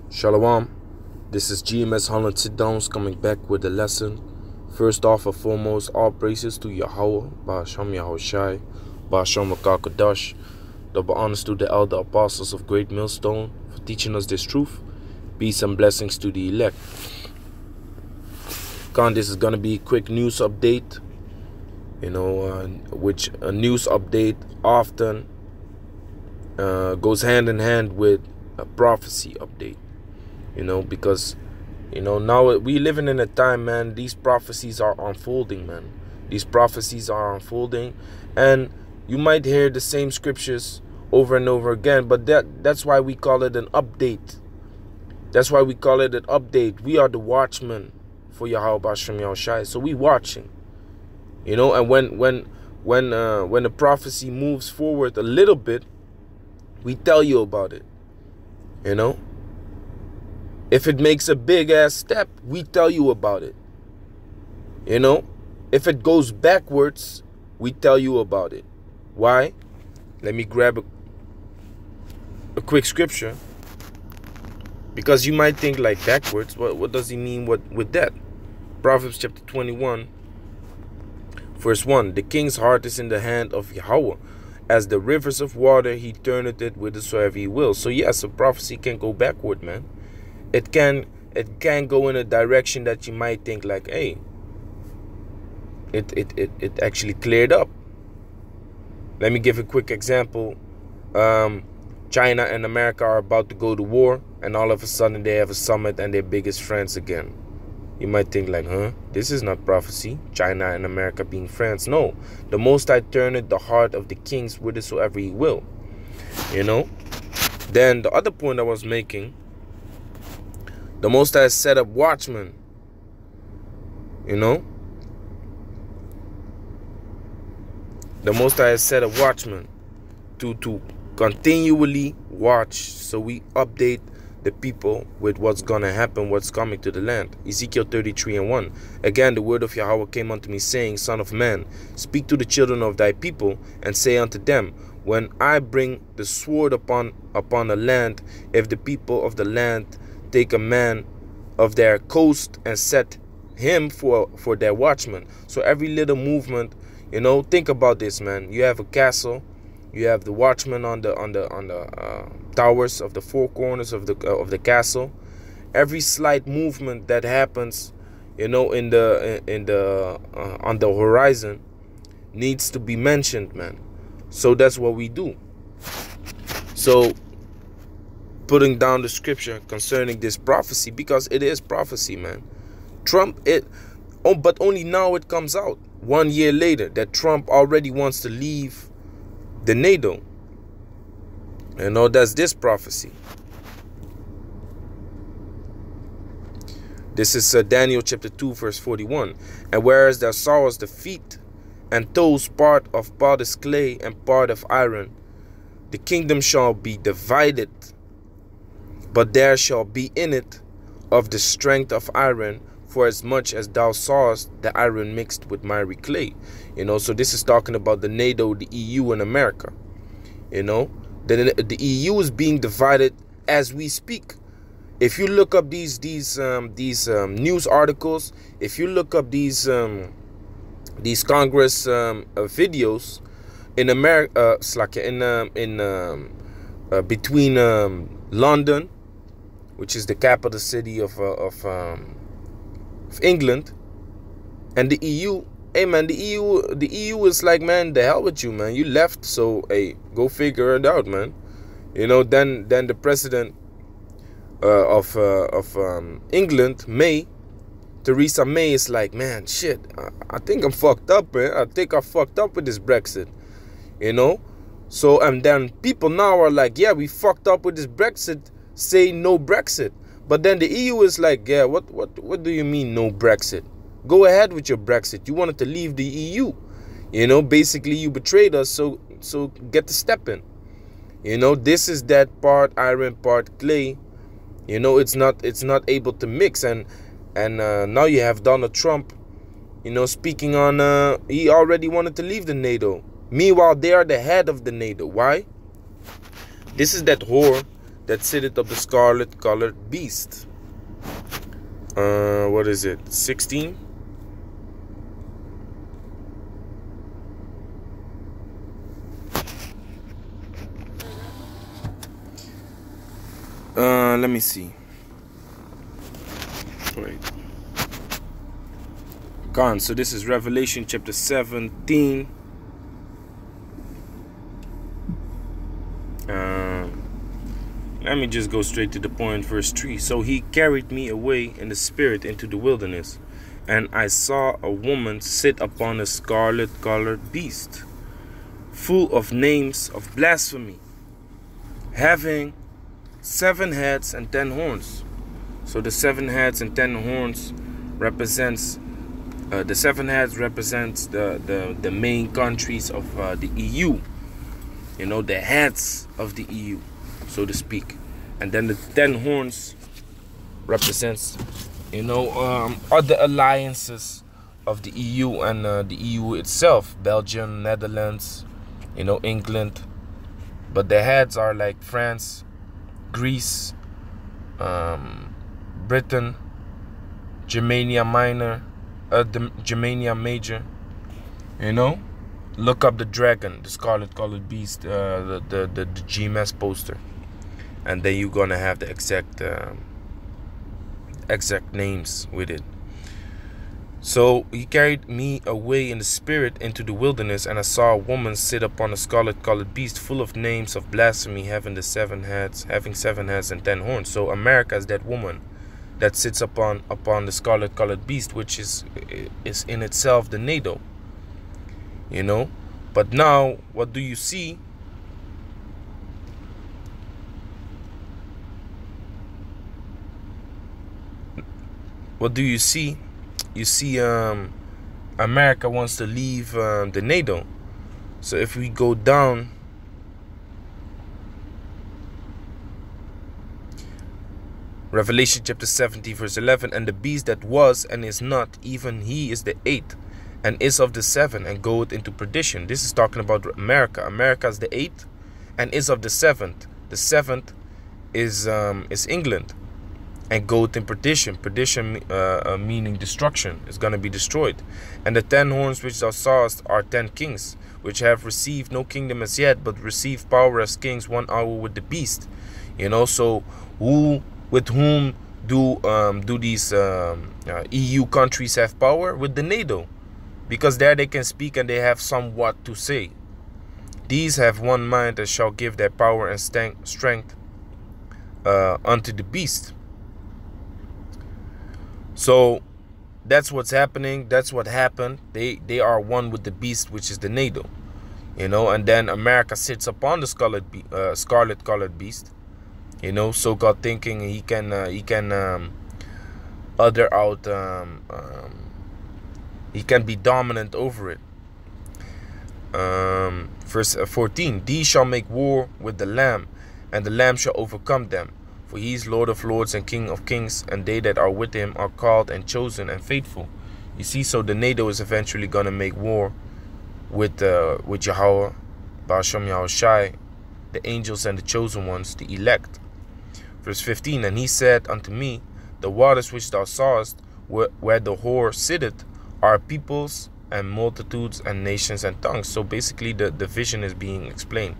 Shalom, this is GMS Holland Sit Downs coming back with a lesson. First off and foremost, all praises to Yahweh, Ba'asham Yahushai, Ba'asham Makakadash. Double honors to the elder apostles of Great Millstone for teaching us this truth. Peace and blessings to the elect. This is going to be a quick news update. Which a news update often goes hand in hand with a prophecy update. Because now we living in a time, man, these prophecies are unfolding, man. These prophecies are unfolding, and you might hear the same scriptures over and over again, but that's why we call it an update. That's why we call it an update. We are the watchmen for Yahweh B'Ashem Yahushai, so we watching. And when the prophecy moves forward a little bit, we tell you about it. If it makes a big ass step, we tell you about it. If it goes backwards, we tell you about it. Why? Let me grab a quick scripture. Because you might think like backwards. What does he mean with that? Proverbs chapter 21, verse 1. The king's heart is in the hand of Yahweh. As the rivers of water, he turneth it whithersoever he will. So yes, a prophecy can go backward, man. It can go in a direction that you might think like, hey, it actually cleared up. Let me give a quick example. China and America are about to go to war, and all of a sudden they have a summit and they're biggest friends again. You might think like, this is not prophecy. China and America being friends. No, the Most High turneth the heart of the kings whithersoever he will. Then the other point I was making, the Most High set up watchmen. The Most High has set up watchmen to continually watch, so we update the people with what's gonna happen, what's coming to the land. Ezekiel 33:1. Again, the word of Yahweh came unto me, saying, Son of man, speak to the children of thy people, and say unto them, when I bring the sword upon the land, if the people of the land take a man of their coast and set him for their watchman. So every little movement, think about this, man. You have a castle, you have the watchman on the towers of the four corners of the castle. Every slight movement that happens, on the horizon needs to be mentioned, man. So that's what we do. So putting down the scripture concerning this prophecy, because it is prophecy, man. But only now it comes out 1 year later that Trump already wants to leave the NATO. That's this prophecy. This is Daniel chapter 2 verse 41. And whereas thou sawest the feet and toes part of potter's clay and part of iron, the kingdom shall be divided, but there shall be in it of the strength of iron, for as much as thou sawest the iron mixed with miry clay. So this is talking about the NATO, the EU, and America. The EU is being divided as we speak. If you look up these news articles, if you look up these Congress videos in America, between London, which is the capital city of England, and the EU. Hey, man, the EU is like, man, the hell with you, man. You left, so hey, go figure it out, man. Then the president of England, Theresa May, is like, man, shit, I think I'm fucked up, man. I think I fucked up with this Brexit. So and then people now are like, yeah, we fucked up with this Brexit. Say no Brexit. But then the EU is like, yeah, what do you mean no Brexit? Go ahead with your Brexit. You wanted to leave the EU. Basically you betrayed us, so get the step in. This is that part iron, part clay. It's not able to mix, and now you have Donald Trump, speaking on he already wanted to leave the NATO. Meanwhile, they are the head of the NATO. Why? This is that whore that sitteth of the scarlet colored beast. What is it? 16. Let me see. Wait. Gone. So this is Revelation chapter 17. Let me just go straight to the point, verse 3. So he carried me away in the spirit into the wilderness, and I saw a woman sit upon a scarlet-colored beast, full of names of blasphemy, having 7 heads and 10 horns. So the 7 heads and 10 horns represents the 7 heads represents the main countries of the EU. You know, the heads of the EU, so to speak. And then the 10 horns represents, you know, other alliances of the EU and the EU itself. Belgium, Netherlands, you know, England. But the heads are like France, Greece, Britain, Germania Minor, Germania Major. You know, look up the dragon, the scarlet-colored beast, the GMS poster, and then you're gonna have the exact names with it. So he carried me away in the spirit into the wilderness, and I saw a woman sit upon a scarlet-colored beast, full of names of blasphemy, having 7 heads and 10 horns. So America is that woman that sits upon the scarlet-colored beast, which is in itself the NATO. You know, but now what do you see? What do you see? You see, America wants to leave the NATO. So if we go down, Revelation chapter 17 verse 11, and the beast that was and is not, even he is the 8th, and is of the 7, and goeth into perdition. This is talking about America. America is the 8th, and is of the 7th. The 7th is England, and goeth in perdition. Perdition meaning destruction. Is going to be destroyed. And the 10 horns which thou sawest are 10 kings, which have received no kingdom as yet, but receive power as kings 1 hour with the beast. You know, so with whom do these EU countries have power? With the NATO, because there they can speak and they have somewhat to say. These have one mind and shall give their power and strength unto the beast. So that's what's happening. That's what happened. They are one with the beast, which is the NATO. You know, and then America sits upon the scarlet-colored beast. You know, so-called thinking he can other out. He can be dominant over it. Verse 14. These shall make war with the Lamb, and the Lamb shall overcome them. For he is Lord of lords and King of kings, and they that are with him are called and chosen and faithful. You see, so the NATO is eventually going to make war with Yahweh, Ba'ashem Yahushai, the angels and the chosen ones, the elect. Verse 15. And he said unto me, the waters which thou sawest, where the whore sitteth, are peoples and multitudes and nations and tongues. So basically the vision is being explained.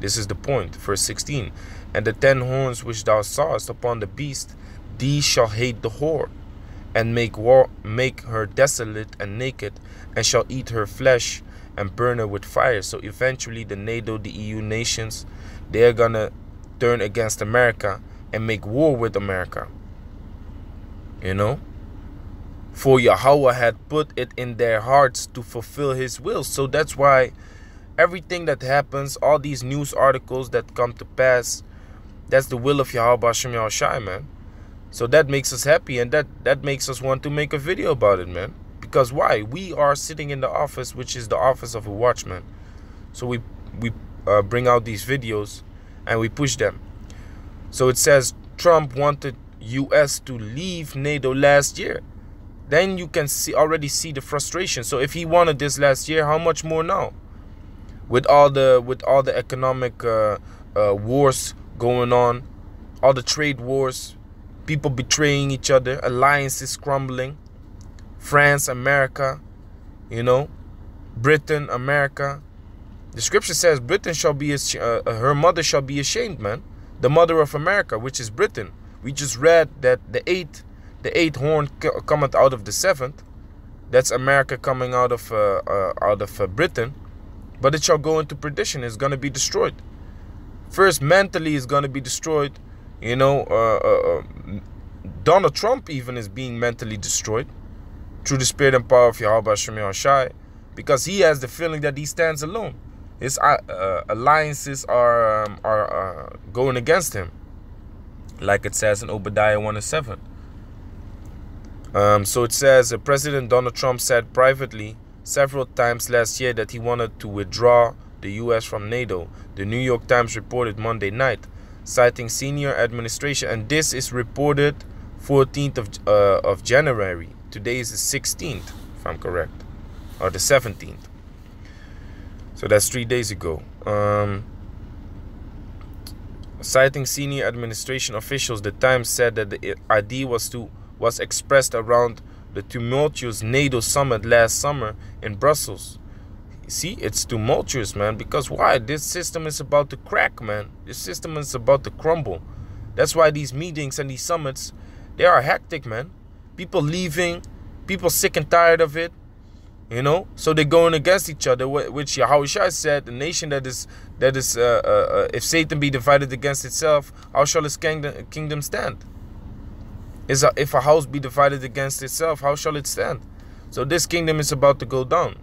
This is the point. Verse 16. And the 10 horns which thou sawest upon the beast, these shall hate the whore, and make her desolate and naked, and shall eat her flesh and burn her with fire. So eventually the NATO, the EU nations, they're gonna turn against America and make war with America. You know, for Yahweh had put it in their hearts to fulfill his will. So that's why everything that happens, all these news articles that come to pass, that's the will of Yahweh Ba'ashem Yahushai, man. So that makes us happy, and that makes us want to make a video about it, man. Because why? We are sitting in the office, which is the office of a watchman. So we bring out these videos and we push them. So it says Trump wanted US to leave NATO last year. Then you can already see the frustration. So if he wanted this last year, how much more now? With all the economic wars going on, all the trade wars, people betraying each other, alliances crumbling, France, America, you know, Britain, America. The scripture says Britain shall be, her mother shall be ashamed, man. The mother of America, which is Britain. We just read that the eighth horn cometh out of the seventh. That's America coming out of Britain. But it shall go into perdition. It's going to be destroyed. First, mentally, it's going to be destroyed. You know, Donald Trump even is being mentally destroyed through the spirit and power of Yahweh Hashem Yahushai, because he has the feeling that he stands alone. His alliances are going against him, like it says in Obadiah 1:7. So it says, President Donald Trump said privately several times last year that he wanted to withdraw the U.S. from NATO. The New York Times reported Monday night, citing senior administration, and this is reported 14th of January. Today is the 16th, if I'm correct, or the 17th. So that's 3 days ago. Citing senior administration officials, the Times said that the idea was expressed around the tumultuous NATO summit last summer in Brussels. See, it's tumultuous, man, because why? This system is about to crack, man. This system is about to crumble. That's why these meetings and these summits, they are hectic, man. People leaving, people sick and tired of it. You know, so they're going against each other, which Yahushua said, the nation that is, if Satan be divided against itself, how shall his kingdom stand? If a house be divided against itself, how shall it stand? So this kingdom is about to go down,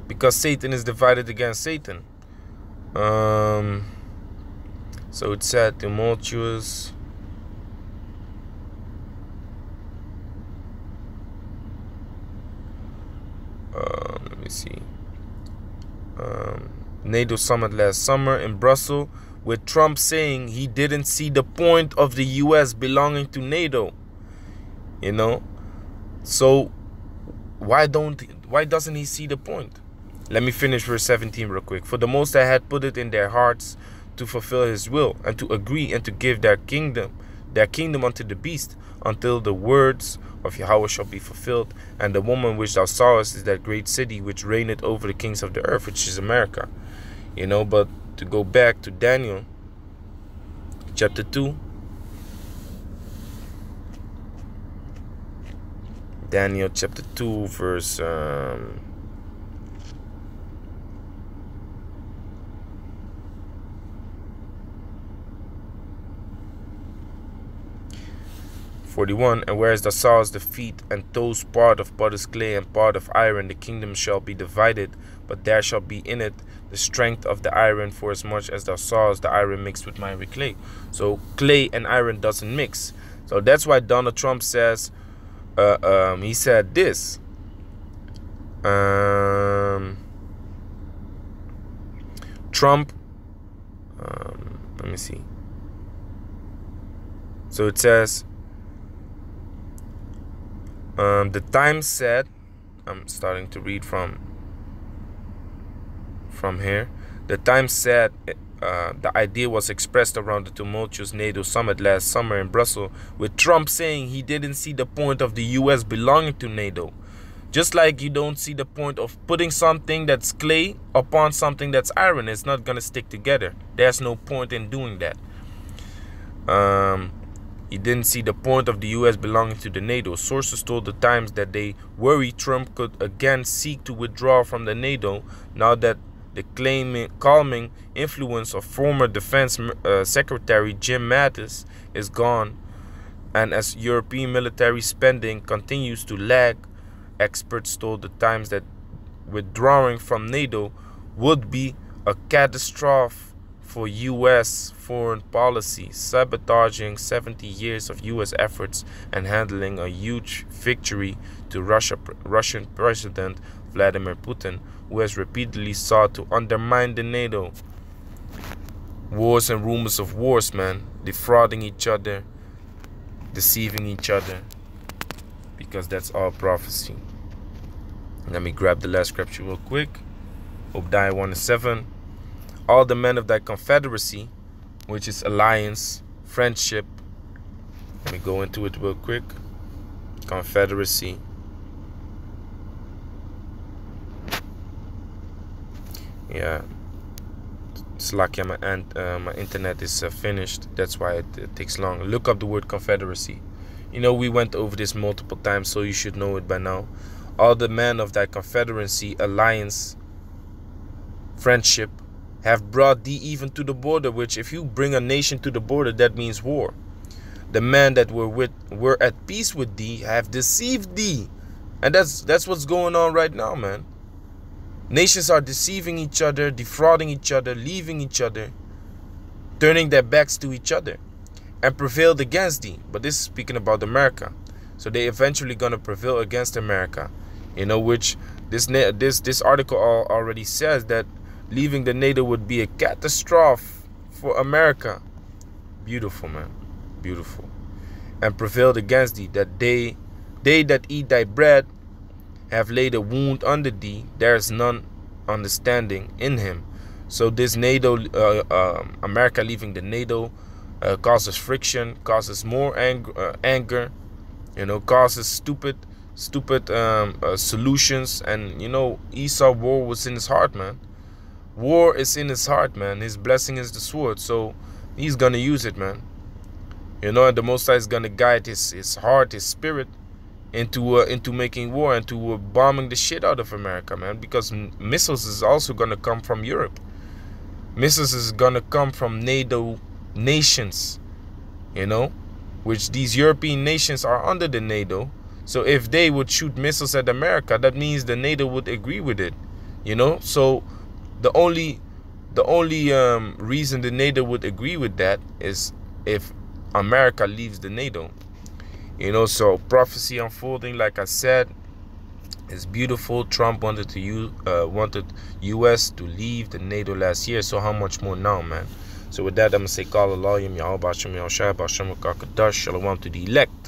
because Satan is divided against Satan. So it said tumultuous. Let me see. NATO summit last summer in Brussels, with Trump saying he didn't see the point of the U.S. belonging to NATO. You know, so why doesn't he see the point? Let me finish verse 17 real quick. For the Most High had put it in their hearts to fulfill his will, and to agree and to give their kingdom unto the beast, until the words of Yahweh shall be fulfilled. And the woman which thou sawest is that great city which reigneth over the kings of the earth, which is America. You know, but to go back to Daniel chapter 2. Daniel chapter 2 verse 41. And whereas thou sawest the feet and toes part of potter's clay and part of iron, the kingdom shall be divided, but there shall be in it the strength of the iron, for as much as thou sawest the iron mixed with miry clay. So clay and iron doesn't mix. So that's why Donald Trump says, he said this. Trump, let me see. So it says, the Times said, I'm starting to read from here. The Times said the idea was expressed around the tumultuous NATO summit last summer in Brussels, with Trump saying he didn't see the point of the U.S. belonging to NATO. Just like you don't see the point of putting something that's clay upon something that's iron. It's not going to stick together. There's no point in doing that. He didn't see the point of the U.S. belonging to the NATO. Sources told the Times that they worry Trump could again seek to withdraw from the NATO now that the calming influence of former Defense Secretary Jim Mattis is gone, and as European military spending continues to lag. Experts told the Times that withdrawing from NATO would be a catastrophe for U.S. foreign policy, sabotaging 70 years of U.S. efforts and handling a huge victory to Russian President Vladimir Putin, who has repeatedly sought to undermine the NATO. Wars and rumors of wars, man, defrauding each other, deceiving each other, because that's all prophecy. Let me grab the last scripture real quick. Obadiah 1:7. all the men of that confederacy, which is alliance, friendship. Let me go into it real quick. Confederacy. Yeah. It's lucky my internet is finished. That's why it takes long. Look up the word confederacy. You know, we went over this multiple times, so you should know it by now. All the men of that confederacy, alliance, friendship, have brought thee even to the border, which if you bring a nation to the border, that means war. The men that were at peace with thee have deceived thee. And that's what's going on right now, man. Nations are deceiving each other, defrauding each other, leaving each other, turning their backs to each other, and prevailed against thee. But this is speaking about America. So they eventually gonna prevail against America. You know, which this article already says that leaving the NATO would be a catastrophe for America. Beautiful, man. Beautiful. And prevailed against thee, that they that eat thy bread have laid a wound under thee. There is none understanding in him. So this NATO, America leaving the NATO, causes friction, causes more anger, you know, causes stupid solutions. And you know, Esau, war was in his heart, man. War is in his heart, man. His blessing is the sword, so he's gonna use it, man. You know, and the Most High is gonna guide his heart, his spirit, into making war, into bombing the shit out of America, man. Because missiles is also gonna come from Europe. Missiles is gonna come from NATO nations, you know, which these European nations are under the NATO. So if they would shoot missiles at America, that means the NATO would agree with it, you know. So the only reason the NATO would agree with that is if America leaves the NATO, you know. So prophecy unfolding, like I said, is beautiful. Trump wanted US to leave the NATO last year, so how much more now, man? So with that, I'm gonna say call Allah, Yahweh Bashem, Yahweh Bashem, Shalom to the elect.